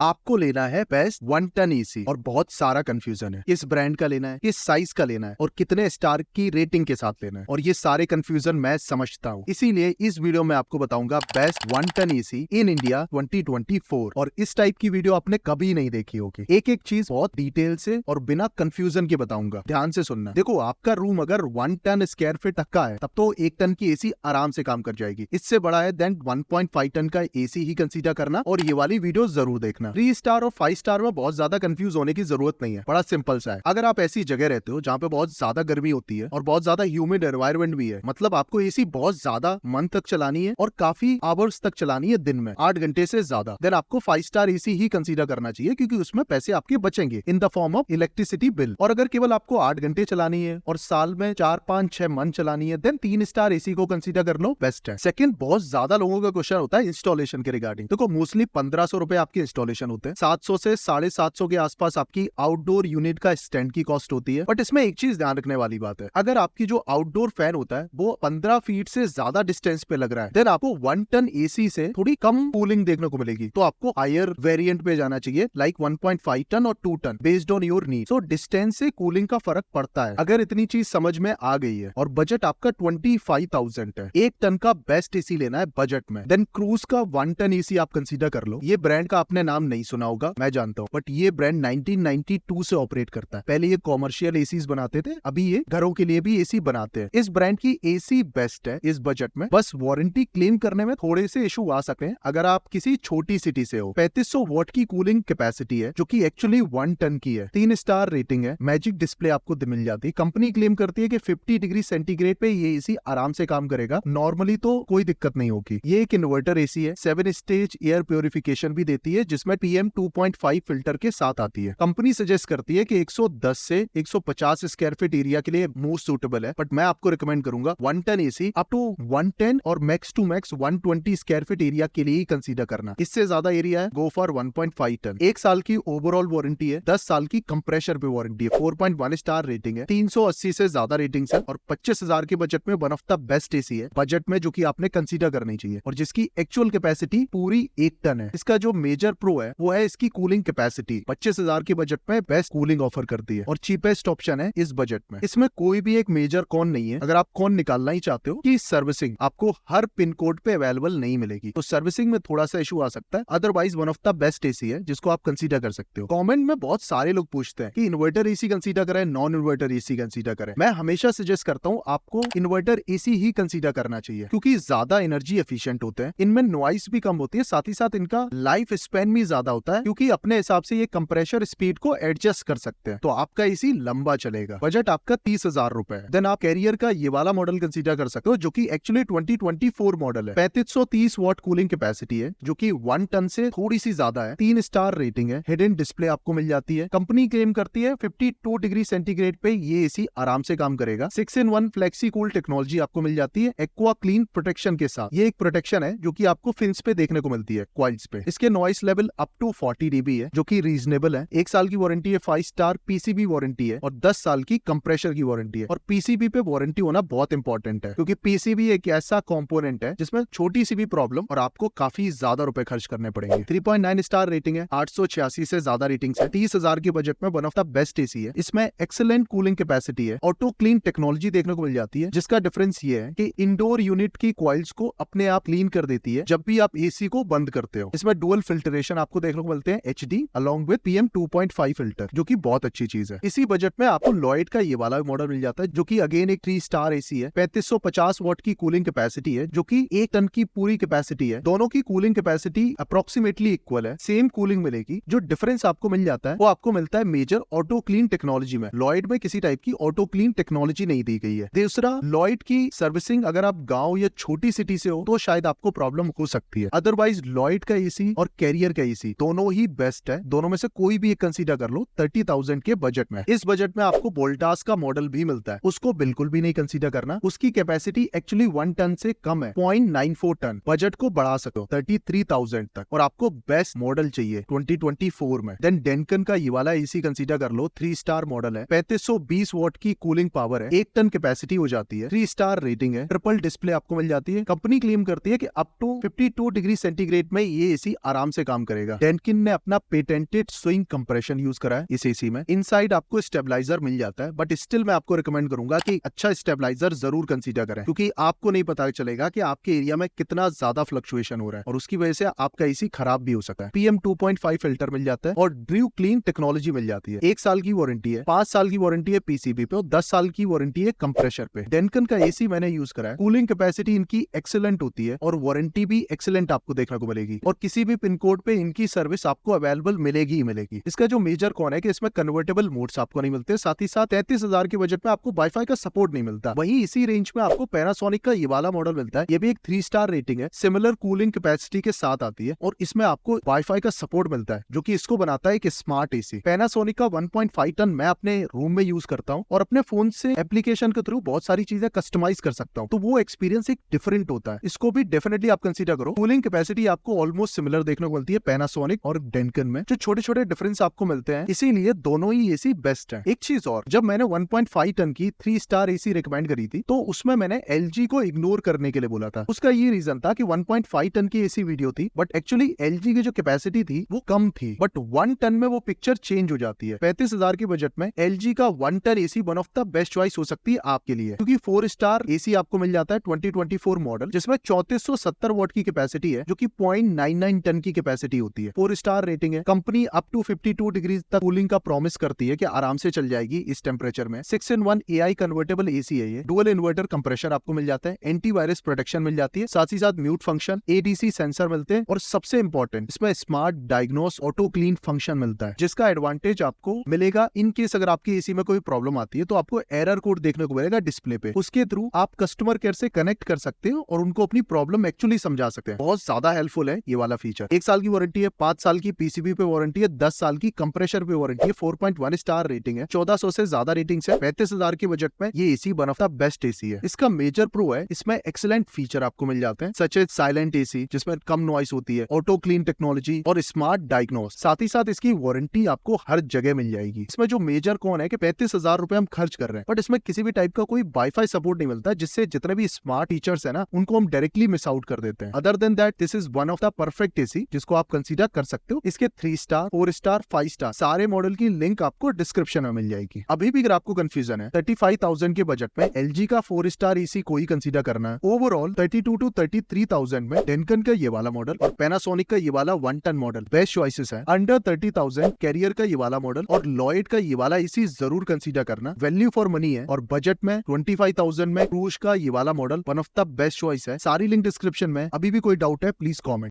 आपको लेना है बेस्ट 1 टन एसी और बहुत सारा कंफ्यूजन है, किस ब्रांड का लेना है, किस साइज का लेना है और कितने स्टार की रेटिंग के साथ लेना है। और ये सारे कंफ्यूजन मैं समझता हूँ, इसीलिए इस वीडियो में आपको बताऊंगा best 1 ton AC in India 2024। और इस टाइप की वीडियो आपने कभी नहीं देखी होगी। एक एक चीज बहुत डिटेल से और बिना कंफ्यूजन के बताऊंगा, ध्यान से सुनना। देखो, आपका रूम अगर 1 टन स्क्वायर फीट तक का है तब तो 1 टन की एसी आराम से काम कर जाएगी। इससे बड़ा है देन 1.5 टन का एसी ही कंसीडर करना और ये वाली वीडियो जरूर देखना। 3 स्टार और 5 स्टार में बहुत ज्यादा कंफ्यूज होने की जरूरत नहीं है, बड़ा सिंपल सा है। अगर आप ऐसी जगह रहते हो जहाँ पे बहुत ज्यादा गर्मी होती है और बहुत ज्यादा ह्यूमिड एनवायरनमेंट भी है, मतलब आपको एसी बहुत ज्यादा मंथ तक चलानी है और काफी आवर्स तक चलानी है, दिन में 8 घंटे से ज्यादा, देन आपको 5 स्टार एसी ही कंसीडर करना चाहिए, क्योंकि उसमें पैसे आपके बचेंगे in the form of electricity bill. और अगर केवल आपको 8 घंटे चलानी है और साल में 4-5-6 मंथ चलानी है, देन 3 स्टार एसी को कंसीडर कर लो, बेस्ट है। सेकंड, बहुत ज्यादा लोगों का क्वेश्चन होता है इंस्टॉलेशन के रिगार्डिंग। देखो, मोस्टली 1500 रुपए आपके इंस्टॉलेशन होते हैं, 700 से 750 के आसपास आपकी आउटडोर यूनिट का स्टैंड की कॉस्ट होती है। बट इसमें एक चीज ध्यान रखने वाली बात है, अगर आपकी जो आउटडोर फैन होता है वो 15 फीट से ज्यादा डिस्टेंस पे लग रहा है, देन आपको 1 टन एसी से थोड़ी कम कूलिंग देखने को मिलेगी। तो आपको हायर वेरिएंट पे जाना चाहिए, लाइक 1.5 टन और 2 ton, based on your need. So distance से कूलिंग का फर्क पड़ता है। अगर इतनी चीज समझ में आ गई है और बजट आपका 25,000 है, 1 टन का बेस्ट एसी लेना है बजट में, देन क्रूज का 1 टन एसी आप कंसीडर कर लो। ये ब्रांड का आपने नाम नहीं सुना होगा, मैं जानता हूँ, बट ये ब्रांड 1992 से ऑपरेट करता है। पहले ये कॉमर्शियल एसीज बनाते थे, अभी ये घरों के लिए भी एसी बनाते हैं। इस ब्रांड की एसी बेस्ट है इस बजट में। बस वारंटी क्लेम करने में थोड़े से इशू आ सकते हैं अगर आप किसी छोटी सिटी से हो। 3500 वॉट की कूलिंग कैपेसिटी है, जो कि एक्चुअली 1 टन की है। 3 स्टार रेटिंग है, मैजिक डिस्प्ले आपको मिल जाती है। कंपनी क्लेम करती है कि 50 डिग्री सेंटीग्रेड पे ये एसी आराम से काम करेगा, नॉर्मली तो कोई दिक्कत नहीं होगी। ये एक इन्वर्टर एसी है, 7 स्टेज एयर प्योरिफिकेशन भी देती है, जिसमें PM 2.5 फिल्टर के साथ आती है। कंपनी सजेस्ट करती है कि 110 से 150 स्क्वायर फीट एरिया के लिए मोस्ट सूटेबल है, बट मैं आपको रिकमेंड करूंगा 1 टन एसी अप टू 110 और max to max 120 square feet area के लिए ही कंसीडर करना। इससे ज्यादा एरिया है, गो फॉर 1.5 टन। 1 साल की ओवरऑल वारंटी है, 10 साल की कंप्रेशर पे वारंटी है, 4.1 स्टार रेटिंग है, 380 से ज्यादा रेटिंग्स है और 25,000 के बजट में one of the best AC है बजट में, जो कि आपने कंसीडर करनी चाहिए और जिसकी एक्चुअल कैपेसिटी पूरी 1 टन है। इसका जो मेजर प्रो है वो है इसकी कूलिंग कैपेसिटी, 25,000 के बजट में बेस्ट कूलिंग ऑफर करती है और चीपेस्ट ऑप्शन है इस बजट में। इसमें कोई भी एक मेजर कॉन नहीं है। अगर आप कॉन निकालना ही चाहते हो कि सर्विसिंग आपको हर पिन कोड पे अवेलेबल नहीं मिलेगी, तो सर्विसिंग में थोड़ा सा इशू आ सकता है। Otherwise one of the best AC है जिसको आप कंसीडर कर सकते हो। कमेंट में बहुत सारे लोग पूछते हैं कि इन्वर्टर एसी कंसीडर करें, नॉन इन्वर्टर एसी कंसीडर करें। मैं हमेशा सजेस्ट करता हूँ आपको इन्वर्टर एसी ही कंसीडर करना चाहिए, क्योंकि ज्यादा एनर्जी एफिशिएंट होते हैं, इनमें नॉइस भी कम होती है, साथ ही साथ इनका लाइफ स्पैन भी ज्यादा होता है, क्योंकि अपने हिसाब से ये कंप्रेशर स्पीड को एडजस्ट कर सकते हैं। तो आपका एसी लंबा चलेगा। बजट आपका 30,000 रुपए है। देन आप कैरियर का ये वाला मॉडल कंसीडर कर सकते हो, जो कि एक्चुअली 2024 मॉडल है। 3530 वॉट कूलिंग कैपेसिटी है, जो कि 1 टन से थोड़ी सी ज्यादा है। 3 स्टार रेटिंग है, हिडन डिस्प्ले आपको मिल जाती है। कंपनी क्लेम करती है 52 डिग्री सेंटीग्रेड पे ये एसी आराम से काम करेगा। 6-in-1 फ्लेक्सी कूल टेक्नोलॉजी आपको मिल जाती है एक्वा क्लीन प्रोटेक्शन के साथ। ये एक प्रोटेक्शन है जो कि आपको फिन्स पे देखने को मिलती है, क्वाइल्स पे। इसके noise level up to 40 dB है, जो कि रीजनेबल है। 1 साल की वारंटी है, 5 स्टार PCB वारंटी है और 10 साल की कंप्रेशर की वारंटी है। और PCB पे वारंटी होना बहुत इंपॉर्टेंट है, क्योंकि PCB एक ऐसा कंपोनेंट है जिसमें छोटी सी भी प्रॉब्लम और आपको काफी ज्यादा रुपए खर्च करने पड़ेंगे। 3.9 स्टार रेटिंग है, 886 से ज्यादा रेटिंग्स है। 30,000 के बजट में one of the best AC है। इसमें एक्सीलेंट कूलिंग कैपेसिटी है, ऑटो क्लीन टेक्नोलॉजी देखने को मिल जाती है, जिसका डिफरेंस ये है कि इंडोर यूनिट की कॉइल्स को अपने आप क्लीन कर देती है जब भी आप एसी को बंद करते हो। इसमें डुअल फिल्टरेशन आपको देखने को मिलते हैं, HD along with PM 2.5 filter, जो कि बहुत अच्छी चीज है। इसी बजट में आपको लॉयड का ये वाला मॉडल मिल जाता है, जो कि अगेन एक 3 स्टार एसी है। 3550 वॉट की कूलिंग कैपेसिटी है, जो कि 1 टन की पूरी कैपेसिटी है। दोनों की कूलिंग कैपेसिटी अप्रोक्सीमेटली इक्वल है, सेम कूलिंग मिलेगी। जो डिफरेंस आपको मिल जाता है वो आपको मिलता है मेजर ऑटो क्लीन टेक्नोलॉजी में। लॉयड में किसी टाइप की ऑटो क्लीन टेक्नोलॉजी नहीं दी गई है। दूसरा, लॉयड की सर्विसिंग अगर आप गांव या छोटी सिटी से हो तो शायद आपको प्रॉब्लम हो सकती है। अदरवाइज लॉयड का एसी और कैरियर का एसी दोनों ही बेस्ट है। दोनों में से कोई भी एक कंसीडर कर लो 30,000 के बजट में। इस बजट में आपको वोल्टास का मॉडल भी मिलता है, उसको बिल्कुल भी नहीं कंसीडर करना। उसकी कैपेसिटी एक्चुअली 1 टन से कम है, 0.94 टन। बजट को बढ़ा सको 33,000 तक और आपको बेस्ट मॉडल चाहिए 2024 में। देन डेनकन का ये वाला एसी कंसीडर कर लो, 3 स्टार मॉडल है, 3520 वॉट की कूलिंग पावर है, 1 टन कैपेसिटी हो जाती है, 3 स्टार रेटिंग है, ट्रिपल डिस्प्ले आपको मिल जाती है। कंपनी क्लेम करती है कि अप टू 52 डिग्री सेंटीग्रेड में ये एसी आराम से काम करेगा। मिलेगा। डेनकिन ने अपना पेटेंटेड स्विंग कंप्रेशन यूज करा है इस एसी में। इनसाइड आपको स्टेबलाइजर मिल जाता है, बट स्टिल मैं आपको रिकमेंड करूंगा कि अच्छा स्टेबलाइजर जरूर कंसीडर करें, क्योंकि आपको नहीं पता चलेगा कि आपके एरिया में कितना ज्यादा फ्लक्चुएशन हो रहा है और उसकी वजह से आपका एसी खराब भी हो सकता है। PM 2.5 फिल्टर मिल जाता है और ड्रू क्लीन टेक्नोलॉजी मिल जाती है। 1 साल की वारंटी है, 5 साल की वारंटी है पीसीबी पे और 10 साल की वारंटी है कंप्रेसर पे। डेनकन का एसी मैंने यूज करा है। कूलिंग कैपेसिटी इनकी एक्सीलेंट होती है और वारंटी भी एक्सीलेंट आपको देखने को मिलेगी और किसी भी पिन कोड पे इनकी सर्विस आपको अवेलेबल मिलेगी ही मिलेगी। इसका जो मेजर कौन है कि इसमें कन्वर्टेबल मोड्स आपको नहीं मिलते, साथ ही साथ 33,000 के बजट में आपको वाईफाई का सपोर्ट नहीं मिलता। वहीं इसी रेंज में आपको पैनासोनिक का ये वाला मॉडल मिलता है। ये भी एक 3 स्टार रेटिंग है, सिमिलर कूलिंग कैपेसिटी के साथ आती है और इसमें आपको वाईफाई का सपोर्ट मिलता है, जो कि इसको बनाता है एक स्मार्ट एसी। पैनासोनिक का 1.5 टन मैं अपने रूम में यूज करता हूँ और अपने फोन से एप्लीकेशन के थ्रू बहुत सारी चीजें कस्टमाइज कर सकता हूँ, तो वो एक्सपीरियंस एक डिफरेंट होता है। इसको भी डेफिनेटली आप कंसीडर करो। कूलिंग कैपेसिटी आपको ऑलमोस्ट सिमिलर देखने को मिलती है पैनासोनिक और डेनकन में, जो छोटे छोटे डिफरेंस आपको मिलते हैं, इसीलिए दोनों ही एसी बेस्ट है। एक चीज और, जब मैंने 1.5 टन की 3 स्टार एसी रिकमेंड करी थी तो उसमें मैंने LG को इग्नोर करने के लिए बोला था। उसका ये रीजन था कि 1.5 टन की एसी वीडियो थी, बट एक्चुअली LG की जो कैपेसिटी थी वो कम थी, बट 1 टन में वो पिक्चर चेंज हो जाती है। 35,000 के बजट में LG का 1 ton AC one of the best choice हो सकती है आपके लिए, क्योंकि 4 स्टार एसी आपको मिल जाता है 2024 मॉडल, जिसमें 3470 वॉट की कैपेसिटी है, जो कि 0.99 टन की कैपेसिटी होती है। 4 स्टार रेटिंग है। कंपनी अप टू 52 डिग्री तक कूलिंग का प्रॉमिस करती है कि आराम से चल जाएगी इस टेम्परेचर में। 6-in-1 AI कन्वर्टेबल एसी है ये। डुअल इन्वर्टर कंप्रेसर आपको मिल जाता है, एंटीवायरस प्रोटेक्शन मिल जाती है, साथ ही साथ म्यूट फंक्शन, ADC सेंसर मिलते हैं और सबसे इंपॉर्टेंट इसमें smart diagnose auto clean function मिलता है, जिसका एडवांटेज आपको मिलेगा इन केस अगर आपकी एसी में कोई प्रॉब्लम आती है तो आपको एरर कोड देखने को मिलेगा डिस्प्ले पे। उसके थ्रू आप कस्टमर केयर से कनेक्ट कर सकते हो और उनको अपनी प्रॉब्लम एक्चुअली समझा सकते हैं। बहुत ज्यादा हेल्पफुल है ये वाला फीचर। 1 साल की वारंटी है, 5 साल की पीसीबी पे वारंटी है, 10 साल की कंप्रेसर पे वारंटी है, 4.1 स्टार रेटिंग है, 1400 से ज्यादा रेटिंग्स है। 35,000 के बजट में ये AC one of the best AC है। इसका मेजर प्रो है, इसमें एक्सीलेंट फीचर आपको मिल जाते हैं, सच एज साइलेंट एसी जिसमें कम नॉइस होती है, ऑटो क्लीन टेक्नोलॉजी और स्मार्ट डायग्नोस। साथ ही साथ इसकी वारंटी आपको हर जगह मिल जाएगी। इसमें जो मेजर कौन है कि 35,000 रुपए हम खर्च कर रहे हैं, बट इसमें किसी भी टाइप का कोई वाईफाई सपोर्ट नहीं मिलता, जिससे जितने भी स्मार्ट फीचर्स है ना उनको हम डायरेक्टली मिस आउट कर देते हैं। Other than that this is one of the perfect AC जिसको आप कंसीडर कर सकते हो। इसके 3 स्टार, 4 स्टार, 5 स्टार सारे मॉडल की लिंक आपको डिस्क्रिप्शन में मिल जाएगी। अभी भी अगर आपको कंफ्यूजन है, 35,000 के बजट में LG का 4 स्टार एसी कोई कंसीडर करना है, ओवरऑल 32 to 33,000 में डेनकन का ये वाला मॉडल और पैनासोनिक का ये वाला 1 टन मॉडल बेस्ट चॉइसेस है। अंडर 30,000 कैरियर का ये वाला मॉडल और लॉयड का ये वाला एसी जरूर कंसीडर करना, वैल्यू फॉर मनी है। और बजट में 25,000 में क्रूज का ये वाला model one of the best choice है। सारी लिंक डिस्क्रिप्शन में। अभी भी कोई डाउट है प्लीज कॉमेंट।